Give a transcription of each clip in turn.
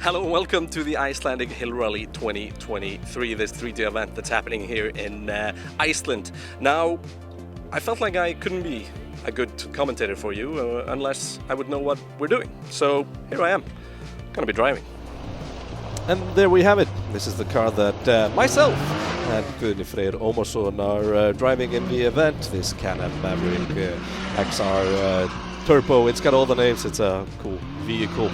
Hello and welcome to the Icelandic Hill Rally 2023, this 3-day event that's happening here in Iceland. Now, I felt like I couldn't be a good commentator for you unless I would know what we're doing. So here I am, gonna be driving. And there we have it. This is the car that myself and Guðni Freyr Ómarsson are driving in the event. This Can-Am Maverick XR Turbo. It's got all the names. It's a cool vehicle.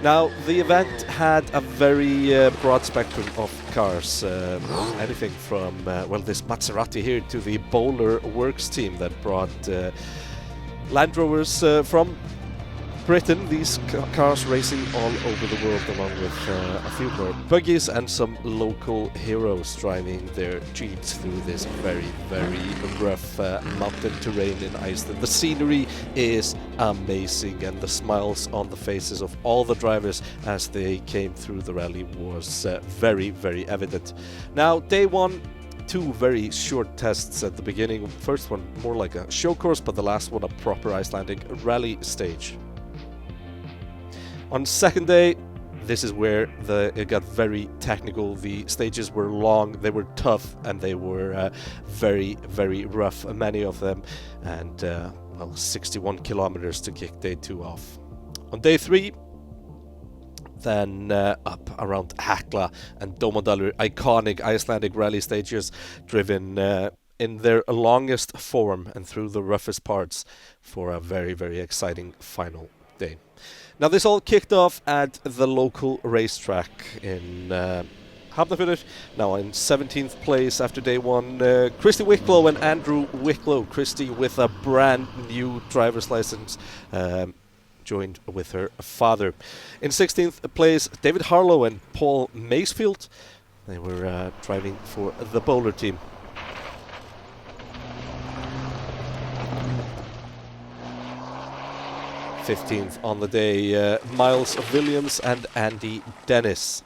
Now, the event had a very broad spectrum of cars. Anything from, this Maserati here to the Bowler Works team that brought Land Rovers from Britain. These cars racing all over the world, along with a few more buggies and some local heroes driving their jeeps through this very, very rough mountain terrain in Iceland. The scenery is amazing, and the smiles on the faces of all the drivers as they came through the rally was very, very evident. Now, day one, two very short tests at the beginning. First one more like a show course, but the last one a proper Icelandic rally stage. On second day, this is where it got very technical. The stages were long, they were tough, and they were very, very rough, many of them, and 61 kilometers to kick day two off. On day three, then up around Hekla and Dómadalur, iconic Icelandic rally stages driven in their longest form and through the roughest parts for a very, very exciting final day. Now, this all kicked off at the local racetrack in Hafnarfjörður. Now in 17th place after day one, Christy Wicklow and Andrew Wicklow. Christy with a brand new driver's license, joined with her father. In 16th place, David Harlow and Paul Macefield. They were driving for the Bowler team. 15th on the day, Miles Williams and Andy Dennis.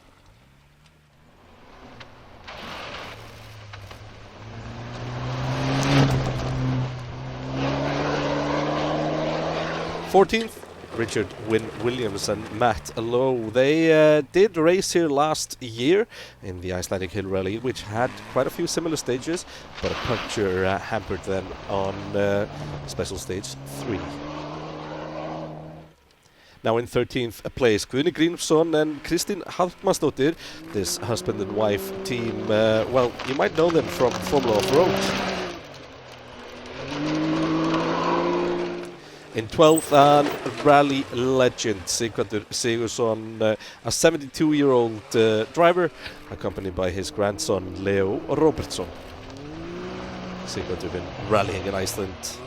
'14th, Richard Wynne Williams and Matt Lowe. They did race here last year in the Icelandic Hill Rally, which had quite a few similar stages, but a puncture hampered them on special stage 3. Now in 13th place, Guðni Grímsson and Kristín Hallmansdóttir, this husband and wife team. You might know them from Formula Off-Road. In 12th, rally legend Sighvatur Sigurðsson, a 72-year-old driver, accompanied by his grandson Leo Robertsson. Sighvatur been rallying in Iceland,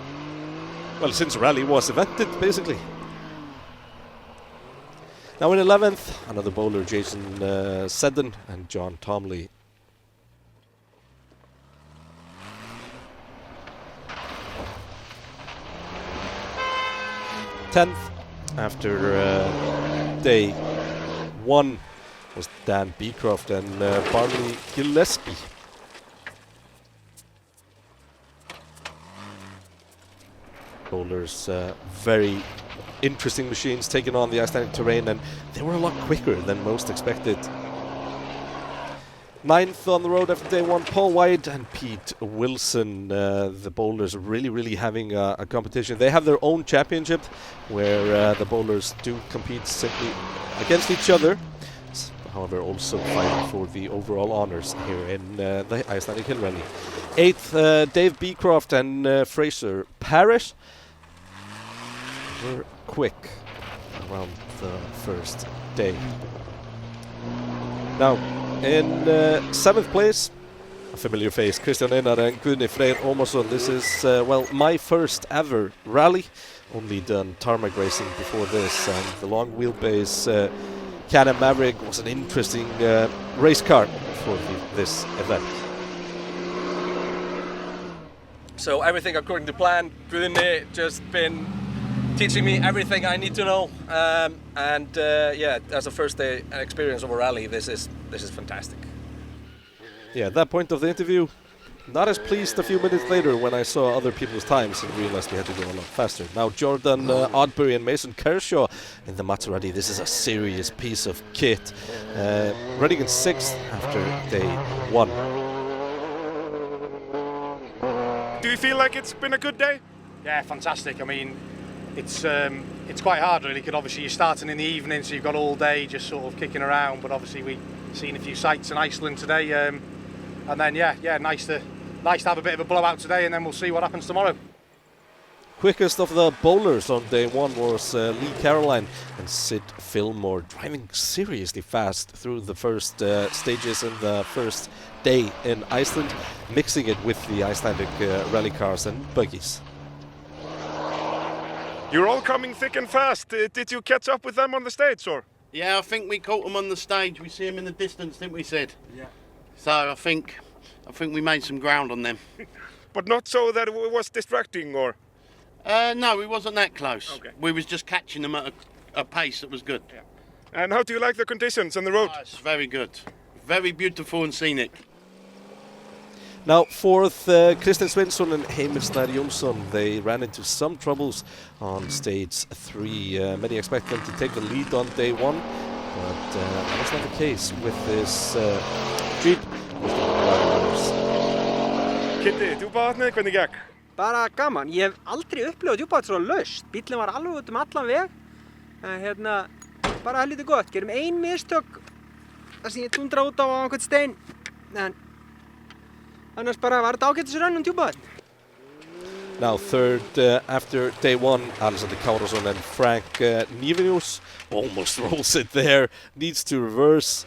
since rally was invented, basically. Now in 11th, another bowler, Jason Seddon and John Tomley. '10th, after day one, was Dan Beecroft and Barney Gillespie. Bowlers, very interesting machines taking on the Icelandic terrain, and they were a lot quicker than most expected. 9th on the road after day one, Paul White and Pete Wilson. The bowlers really having a competition. They have their own championship where the bowlers do compete simply against each other, however also fighting for the overall honours here in the Icelandic Hill Rally. 8th, Dave Beecroft and Fraser Parrish were quick around the first day. Now, in 7th place, a familiar face, Kristján Einar and Guðni Freyr Ómarsson. This is, my first ever rally. Only done tarmac racing before this, and the long wheelbase Can-Am Maverick was an interesting race car for this event. So everything according to plan. Guðni just been teaching me everything I need to know, as a first day experience of a rally, this is fantastic. Yeah, at that point of the interview, not as pleased a few minutes later when I saw other people's times and realized we had to go a lot faster. Now Jordan Oddbury and Mason Kershaw in the Maserati. This is a serious piece of kit. Running in 6th after day 1. Do you feel like it's been a good day? Yeah, fantastic. I mean, it's quite hard really, because obviously you're starting in the evening, so you've got all day just sort of kicking around, but obviously we've seen a few sights in Iceland today, and then nice to have a bit of a blowout today, and then we'll see what happens tomorrow. Quickest of the bowlers on day 1 was Lee Caroline and Sid Fillmore, driving seriously fast through the first stages in the first day in Iceland, mixing it with the Icelandic rally cars and buggies. You're all coming thick and fast. Did you catch up with them on the stage, or? Yeah, I think we caught them on the stage. We see them in the distance, didn't we, Sid? Yeah. So I think we made some ground on them. But not so that it was distracting, or? No, it wasn't that close. Okay. We was just catching them at a pace that was good. Yeah. And how do you like the conditions on the road? Oh, it's very good. Very beautiful and scenic. Now 4th, Kristen Svensson and Heimir Snær Jonsson. They ran into some troubles on stage 3. Many expect them to take the lead on day 1, but that was not the case with this Jeep. Kitty, djúpavatnið, hvernig gekk? Bara gaman. Ég hef aldrei upplifað djúpavatn svo laust. Bíllinn var alveg út allan veg. Bara helviti gott. Gerum ein mistök þar sem ég dundra út á einhvern stein. En annars bara var þetta ágætis run djúpavatn. Now 3rd after day 1, Alexander Kárason and Frank Nivenius almost rolls it there. Needs to reverse.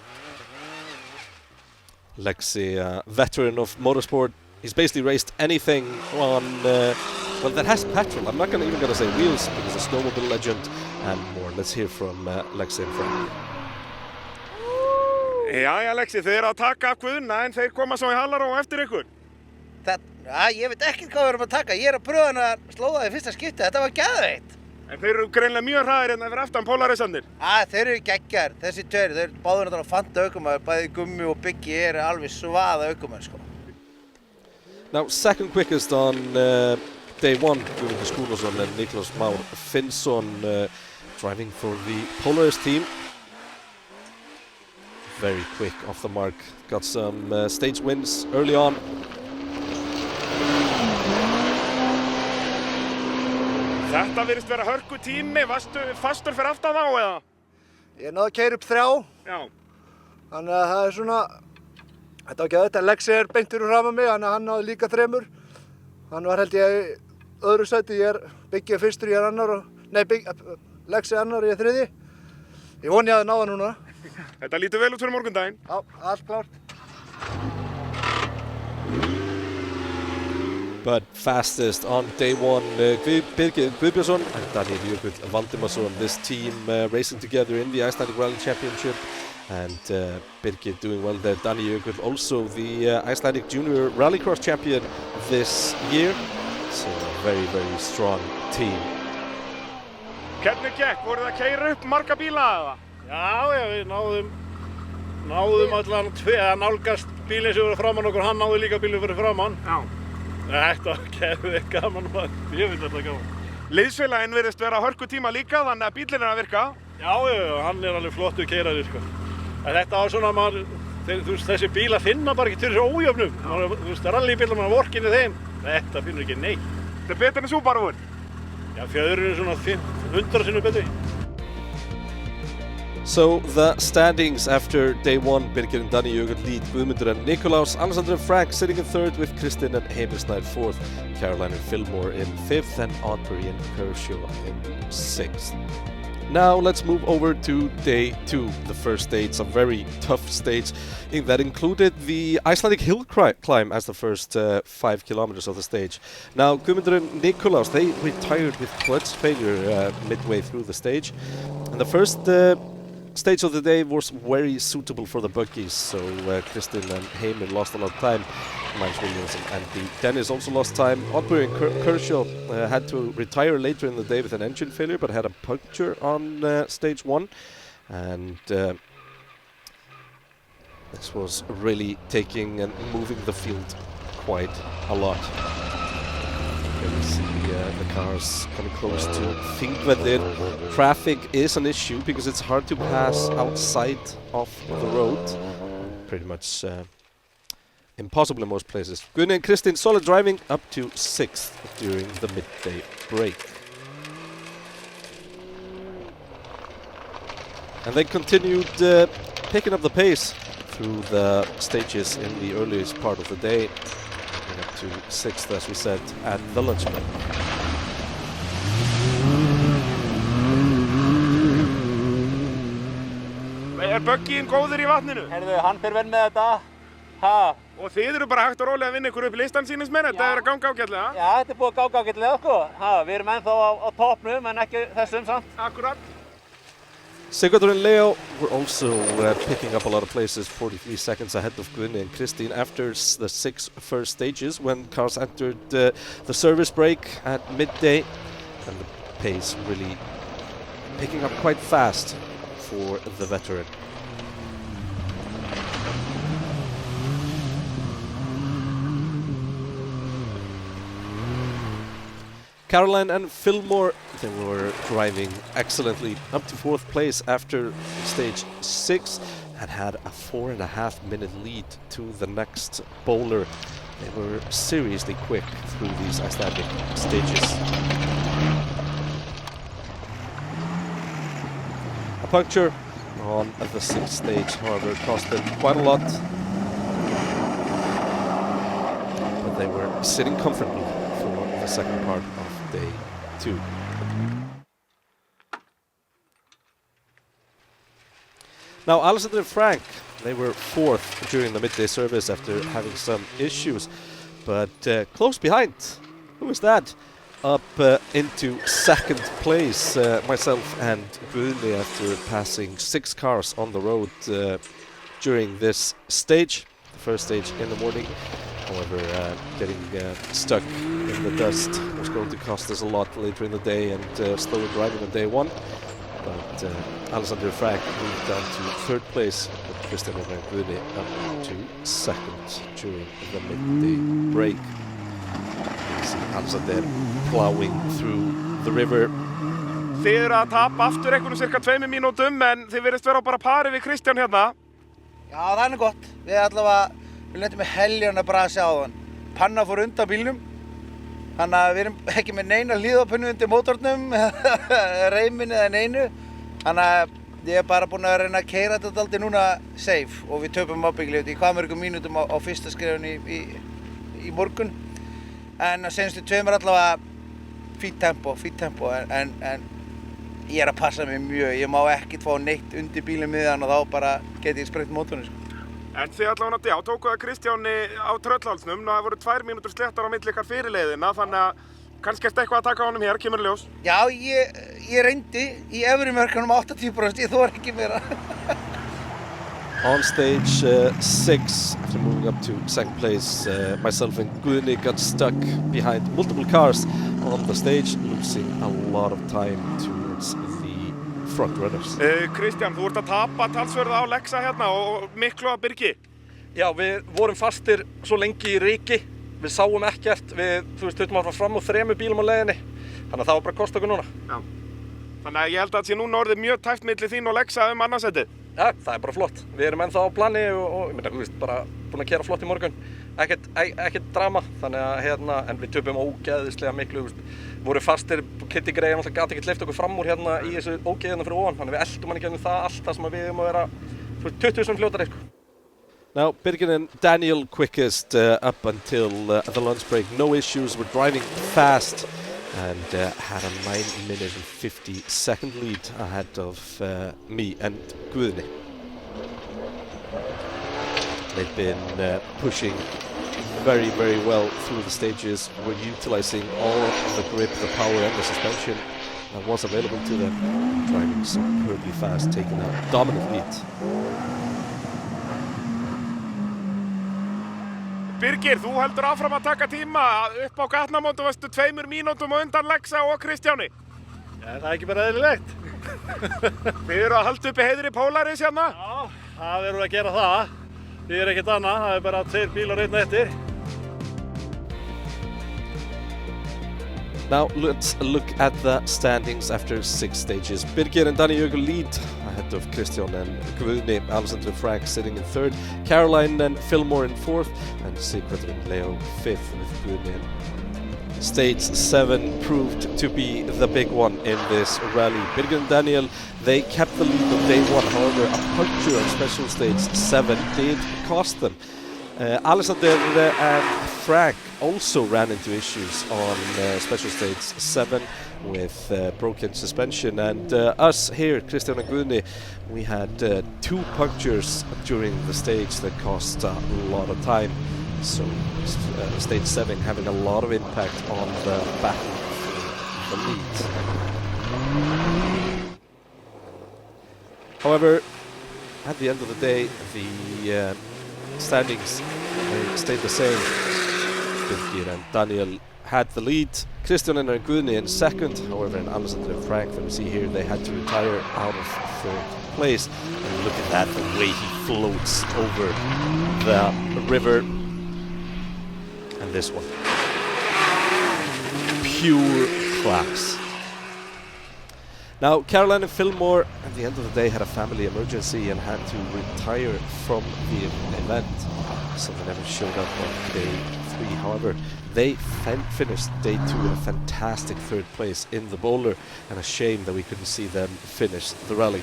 Lexi, veteran of motorsport. He's basically raced anything on, well, that has petrol. I'm not even going to say wheels because he's a snowmobile legend and more. Let's hear from Lexi and Frank. Jæja, Lexi, þið eru að taka af Guðna en þeir koma svo í hallar og eftir ykkur. Ég veit ekkert hvað við erum að taka. Ég að pröfa hann að slóða í fyrsta skipti. Þetta var geðveikt. En þeir eru greinlega mjög hraðir hérna fyrir aftan Polarisarnir. Þeir eru geggjar. Þessi tveir, þeir báður þetta á fanta aukumaður. Bæði Gummi og Biggi eru alveg svaða aukumaður, sko. Now 2nd quickest on day 1, Guðmundur Skúlason and Niklas Már Finnsson driving for the Polaris team. Very quick off the mark. Got some stage wins early on. Þetta virðist vera hörku tími. Varstu fastur fyrir aftan þá, eða? Ég náði að keyra upp 3. Já. Þannig að það svona... Þetta var geðveikt. Lexi beint fyrir framan mig, hann náði líka 3. Hann var held ég í öðru sæti. Biggi fyrstur, ég annar og... Nei, Lexi annar, ég 3. Ég voni að náða núna. Þetta lítur vel út fyrir morgundaginn. Já, allt klárt. But fastest on day 1, Birgir Guðbjörnsson and Daniel Jökull Valdimarsson. This team racing together in the Icelandic Rally Championship, and Birgir doing well there. Daniel Jökull also the Icelandic Junior Rallycross champion this year. So a very, very strong team. Hvernig gekk? Voruð að keyra upp marga bíla eða? Já, við náðum allan að nálgast bílinn sem voru framan okkur, hann náði líka bílinn fyrir framan. Já. Þetta var geðveikt gaman, ég finnst þetta gaman. Liðsfélaginn virðist vera hörku tíma líka, þannig að bílinn að virka. Já, hann alveg flottur keyrari, sko. En þetta var svona, þessi bílar finna bara ekki til þessu ójöfnum. Rallybílar, maður vorkinni þeim. Þetta finnur ekki neitt. Þetta betur en Subaru. Já, fjöðurinn svona 100 sinnum betri. So the standings after day 1, Birgir and Danny Jökull lead, Guðmundur and Nikolaus, Alexander and Frank sitting in 3rd with Kristin and Heimir Snær 4th, Caroline and Fillmore in 5th, and Oddbury and Kershaw in 6th. Now let's move over to day 2, the first stage. It's a very tough stage that included the Icelandic hill climb as the first 5 kilometers of the stage. Now Guðmundur and Nikolaus, they retired with clutch failure midway through the stage, and the first stage of the day was very suitable for the buggies, so Kristin and Heimir lost a lot of time. Miles Williams and Andy Dennis also lost time. Oddbury and Kershaw had to retire later in the day with an engine failure, but had a puncture on stage 1, and this was really taking and moving the field quite a lot. Here we see the cars coming close to Þingvellir. Traffic is an issue because it's hard to pass outside of the road. Pretty much impossible in most places. Guðni and Kristín solid driving up to 6th during the midday break. And they continued picking up the pace through the stages in the earliest part of the day. Up to 6th, as we said, at the lunch break. Bögginn góður í vatninu? Herðu, hann fer vel með þetta. Ha. Og þið eru bara hægt og rólega að vinna ykkur upp listan sýnist mér, þetta er að ganga ágætlega? Já, þetta er búið að ganga ágætlega, sko. Ha, við erum ennþá á toppnum, en ekki þessum samt. Akkurat. Sigurður and Leo were also picking up a lot of places, 43 seconds ahead of Guðni and Kristín after the 6 first stages when cars entered the service break at midday, and the pace really picking up quite fast for the veteran. Caroline and Fillmore, they were driving excellently up to 4th place after stage 6 and had a 4.5 minute lead to the next bowler. They were seriously quick through these Icelandic stages. A puncture on the 6th stage, however, cost them quite a lot. But they were sitting comfortably for the second part of day 2. Now Alexander and Frank, they were 4th during the midday service after having some issues, but close behind. Who is that? Up into 2nd place, myself and Guðni, after passing 6 cars on the road during this stage, the first stage in the morning. However, getting stuck in the dust was going to cost us a lot later in the day, and slower driving on day 1. But Alexander Frank moved down to 3rd place, with Kristján and Guðni up to 2nd during the midday break. You see Alexander plowing through the river. Þið eru að tapa aftur einhvern cirka 2 mínútum, en þið virðist vera bara pari við Kristján hérna. Já, það er gott. Við lentum með heljarna brasi á þann. Panna fór undan bílnum, þannig að við erum ekki með neina hlíðarpunnu undir mótornum, reimin eða neinu. Þannig að ég er bara búinn að reyna að keyra þetta dálítið núna safe, og við töpum ábyggilega í hvað mörgum mínútum á fyrsta skrefinu í morgun. En á seinustu 2 er allavega fínt tempo, en ég er að passa mig mjög. Ég má ekkert fá neitt undir bílinn miðan og þá bara get ég sprengt mótorinn, sko. En þið allavega tókuð að Kristjáni á Tröllhálsnum, það voru 2 mínútur sléttar á milli ykkar fyrir leiðina, þannig að kannski ertu eitthvað að taka á honum hér, kemur í ljós. Já, ég reyndi í efri mörkunum 80%, ég þori ekki meira. On stage 6, after moving up to 2nd place, myself and Guðni got stuck behind multiple cars on the stage, losing a lot of time towards the front runners. Kristján, þú ert að tapa talsverða á Lexa hérna og miklu að Birgi. Já, við vorum fastir svo lengi í riki, við sáum ekkert, við þurftum að fara fram á 3 bílum á leiðinni, þannig að það var bara að kosta okkur núna. Já. Þannig að ég held að það sé núna orðið mjög tæft milli þín og Lexa annarsætið. Já, það er bara flott. Við erum ennþá á plani og ég meina, bara búin að keyra flott í morgun. Ekkert drama, þannig að en við töpum ógeðislega miklu, voru fastir, Kitty Grey náttúrulega gat ekki hleypt okkur fram úr hérna í þessu ógeðina fyrir ofan, þannig við eltum hann ekki um það allt það sem við að vera 20.000 fljótari, sko. Now, Birgir and Daniel quickest up until the lunch break. No issues, were driving fast and had a 9 minute and 50-second lead ahead of me and Guðni. They've been pushing very, very well through the stages. We're utilizing all of the grip, the power and the suspension that was available to them. Driving superbly fast, taking a dominant lead. Birgir, þú heldur áfram að taka tíma upp á gatnamótum, varstu 2 mínútum á undan Lexa og Kristjáni. Já, það er ekki bara eðlilegt. Þið eru að halda uppi heiðri Polaris hérna? Já, það verður að gera það. Þið er ekkert annað, það er bara 2 bílar einn eftir. Now let's look at the standings after 6 stages. Birgir and Danny Jökull lead ahead of Kristján and Guðni. Alexander and Frank sitting in 3rd, Caroline and Fillmore in 4th, and Sigurður and Leo 5th with Guðni. Stage 7 proved to be the big one in this rally. Birgir and Daniel, they kept the lead on day 1, however a puncture on special stage 7 did cost them. Alexander and Frank also ran into issues on special stage 7 with broken suspension, and us here, Kristján and Guðni, we had 2 punctures during the stage that cost a lot of time. So stage 7 having a lot of impact on the battle for the lead. However, at the end of the day, the standings stayed the same. Birgir and Daniel had the lead, Kristján and Guðni in 2nd, however in Alexander and Frank, that we see here, they had to retire out of 3rd place. And look at that, the way he floats over the river. And this one, pure class. Now, Caroline and Fillmore, at the end of the day, had a family emergency and had to retire from the event, so they never showed up on day 3. However, they finished day 2 in a fantastic 3rd place in the boulder, and a shame that we couldn't see them finish the rally.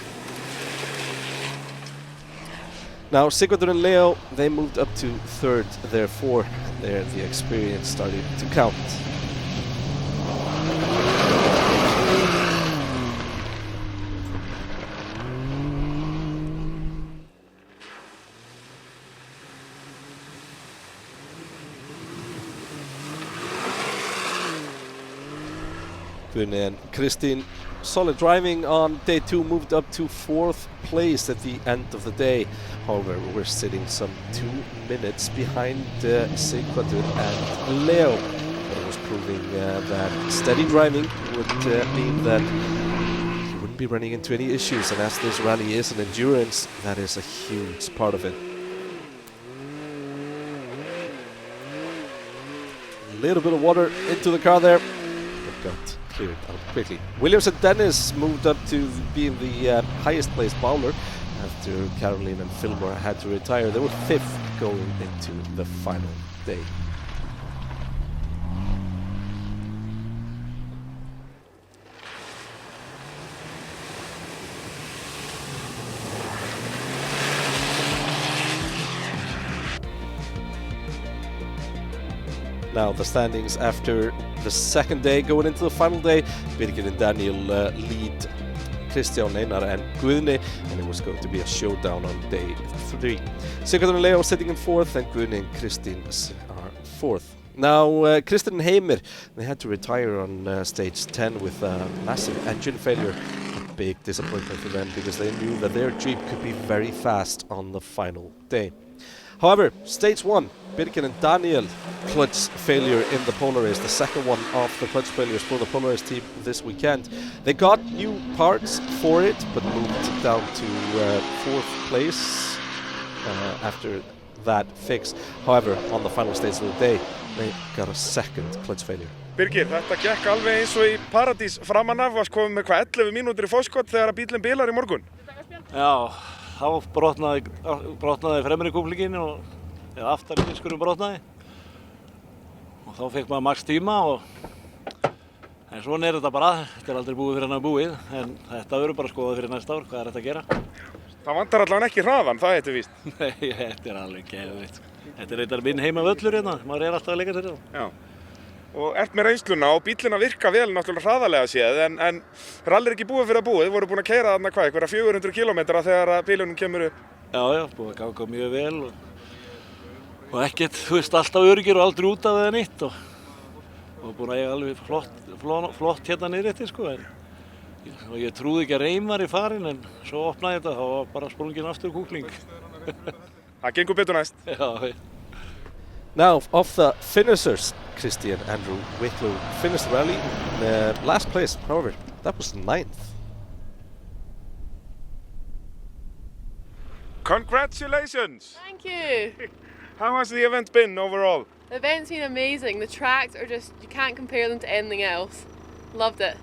Now, Sigurður and Leo, they moved up to 3rd, therefore, there the experience started to count. Guðni and Kristín, solid driving on day 2, moved up to 4th place at the end of the day. However, we're sitting some 2 minutes behind Sigurður and Leo. But it was proving that steady driving would mean that you wouldn't be running into any issues, and as this rally is an endurance, that is a huge part of it. A little bit of water into the car there. It got cleared out quickly. Williams and Dennis moved up to being the highest placed bowler after Caroline and Fillmore had to retire. They were 5th going into the final day. Now the standings after the 2nd day going into the final day. Birgir and Daniel lead Kristján, Einar and Guðni, and it was going to be a showdown on day 3. Sigurður and Leo sitting in 4th, and Guðni and Kristín are 4th. Now Kristján and Heimir, they had to retire on stage 10 with a massive engine failure. A big disappointment for them because they knew that their Jeep could be very fast on the final day. However, stage 1, Birgir and Daniel, clutch failure in the Polaris, the 2nd one of the clutch failures for the Polaris team this weekend. They got new parts for it, but moved down to 4th place after that fix. However, on the final stage of the day, they got a 2nd clutch failure. Birgir, þetta gekk alveg eins og í Paradís framan af, varst komið með hvað 11 mínútur í fórskot þegar bílinn bilar í morgun? Já, þá brotnaði fremri kúplingin og aftari diskurinn brotnaði. Og þá fekk maður max tíma en svona þetta bara, þetta aldrei búið fyrir hann búið, en þetta verður bara skoðað fyrir næsta ár, hvað þetta að gera. Það vantar allavega ekki hraðan, það heitir víst. Nei, þetta alveg geðveikt. Þetta reyndar minn heimavöllur hérna, maður alltaf að leika sér hérna. Já. Og ert með reynsluna og bílinn að virka vel náttúrulega hraðalega séð, en rally ekki búið fyrir að búið, voru búin að keyra þarna hvað, einhverja 400 km þegar bílunum kemur upp? Já, búið að ganga mjög vel og ekkert, alltaf öryggir og aldrei út af eða nýtt og búin að eiga alveg flott hérna niður eftir sko, og ég trúði ekki að reym var í farin, en svo opnaði þetta, þá var bara sprungin aftur kúkling. Það gengur betur næst. Já. Now, of the finishers, Kristi and Andrew Wicklow finished the rally in last place. However, that was 9th. Congratulations! Thank you. How has the event been overall? The event's been amazing. The tracks are just, you can't compare them to anything else. Loved it.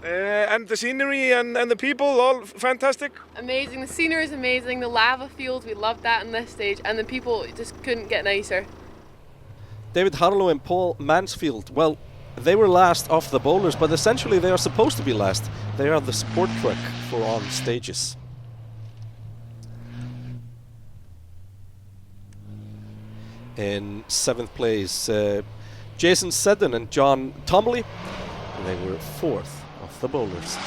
And the scenery and the people, all fantastic? Amazing. The scenery is amazing. The lava fields, we loved that in this stage. And the people just couldn't get nicer. David Harlow and Paul Mansfield, well, they were last off the bowlers, but essentially they are supposed to be last. They are the support truck for on stages. In 7th place, Jason Seddon and John Tomley. They were 4th of the bowlers.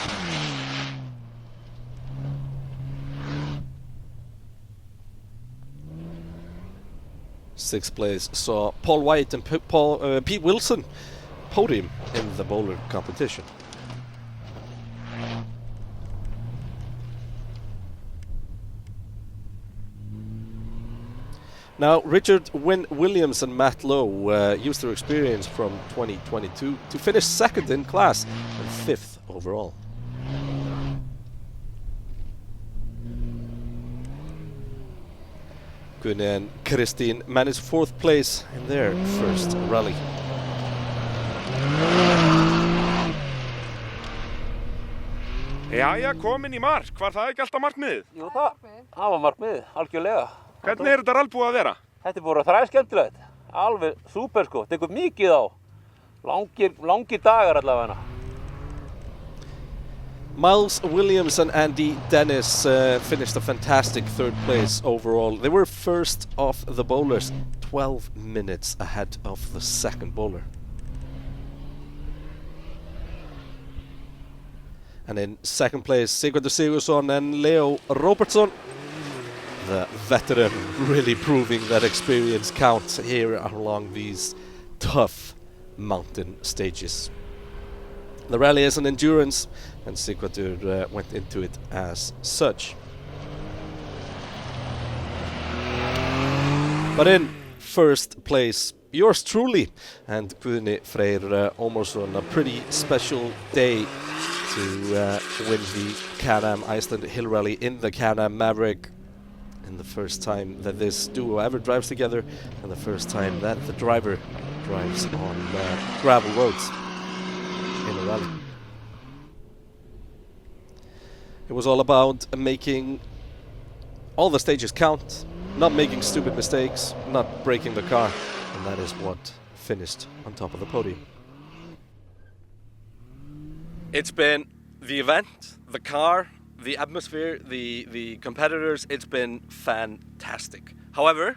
Sixth place saw Paul White and Pete Wilson podium in the bowler competition. Now, Richard Wynne Williams and Matt Lowe used their experience from 2022 to finish 2nd in class and 5th overall. Gunne and Christine managed 4th place in their first rally. Jæja, komin í mark. Var það ekki alltaf markmiðið? Jú, það var markmiðið, algjörlega. Hvernig er þetta rall búið að vera? Þetta er búið þræskemmtilegt. Alveg súper sko. Tekur mikið á. Langir dagar allavega. Miles Williams and Andy Dennis finished a fantastic 3rd place overall. They were first off the bowlers, 12 minutes ahead of the 2nd bowler. And in 2nd place, Sigurður Sigurðsson and Leo Robertson. The veteran really proving that experience counts here along these tough mountain stages. The rally is an endurance, and Sigurður went into it as such. But in 1st place, yours truly, and Guðni Freyr Ómarsson, a pretty special day to win the Can-Am Iceland Hill Rally in the Can-Am Maverick. And the first time that this duo ever drives together, and the first time that the driver drives on gravel roads in a rally. It was all about making all the stages count, not making stupid mistakes, not breaking the car, and that is what finished on top of the podium. It's been the event, the car, the atmosphere, the competitors. It's been fantastic. However,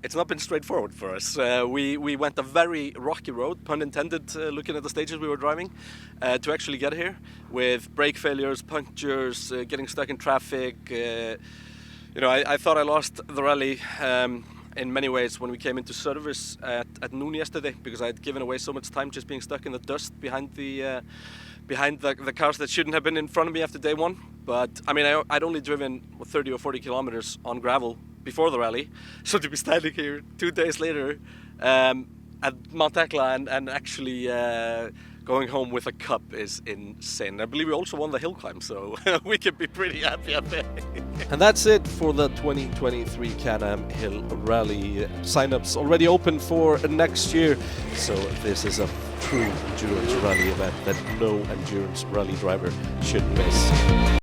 it's not been straightforward for us. We went a very rocky road, pun intended, looking at the stages we were driving, to actually get here, with brake failures, punctures, getting stuck in traffic. I thought I lost the rally in many ways when we came into service at noon yesterday, because I had given away so much time just being stuck in the dust behind the cars that shouldn't have been in front of me after day one. But I mean, I'd only driven 30 or 40 kilometers on gravel before the rally, so to be standing here 2 days later at Mount Hekla and actually going home with a cup is insane. I believe we also won the hill climb, so we can be pretty happy, I think. And that's it for the 2023 Can-Am Hill Rally. Sign-ups already open for next year, so this is a true endurance rally event that no endurance rally driver should miss.